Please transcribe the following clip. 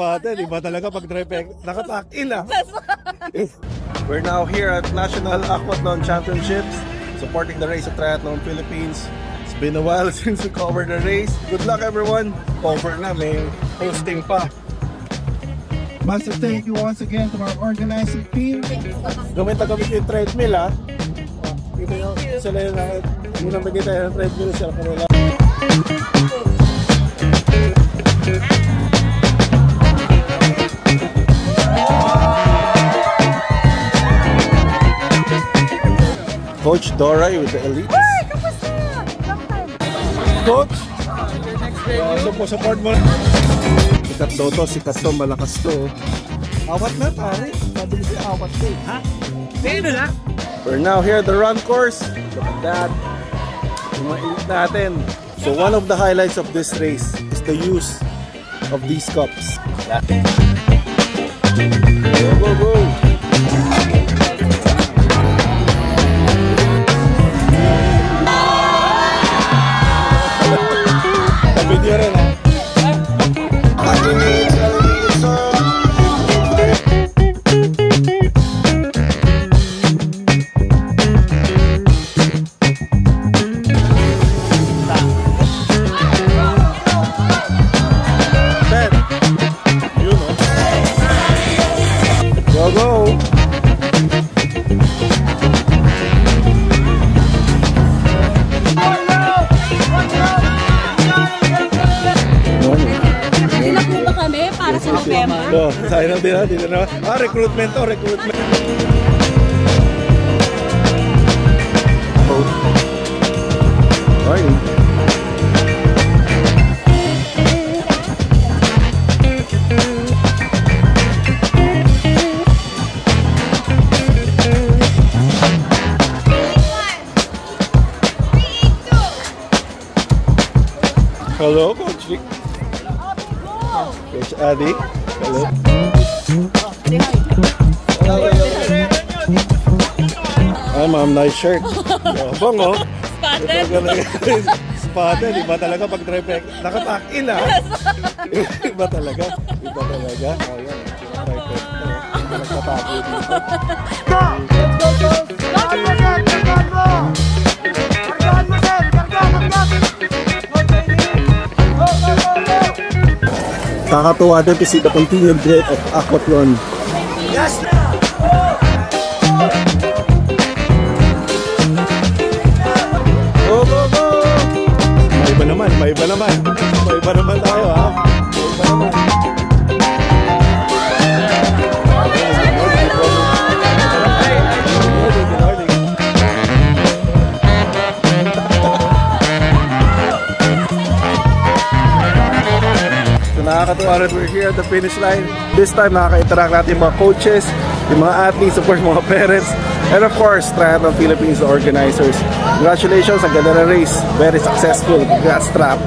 Spotted, iba talaga pag drive nakatak-in ah. We're now here at National Aquathlon Championships, supporting the race of Triathlon Philippines. It's been a while since we covered the race. Good luck everyone. Cover na, may hosting pa. Massive thank you once again to our organizing team. Gamit na gamit yung treadmill ah. Dito yung sila yung nabigay tayo ng treadmill sila kanila. Coach Doray with the elites. Hey, kamusta? Long time. Coach, support mo. Sikat daw to, sikat to, malakas to. Awat na pare, sabi siya awat to. Ha? Sino na? We're now here at the run course. Look at that. Yung mga elite natin. So one of the highlights of this race is the use of these cups. Go, go, go. Video rin ha. Ben, you know. Go, go. No, sayang din ha, dito na. Recruitment to, recruitment. Ay. Hello, Coach Vic. Coach Adi. Hello. Ay, ma'am, nice shirt. Yabang, oh. Spotted. Spotted, iba talaga pag drive nakatak-in ah. Iba talaga. Iba talaga. Oh, yan. Nagtatako dito. Kakatuwa din to see the continued growth of Aquathlon. Yes! Go, go, go! May iba naman, may iba naman. May iba naman tayo ha. May iba naman. Nakakatuwa rin, we're here at the finish line. This time nakaka-interact natin yung mga coaches, yung mga athletes, of course mga parents, and of course Triathlon Philippines, the organizers. Congratulations, ang ganda ng race, very successful. Congrats, Trap.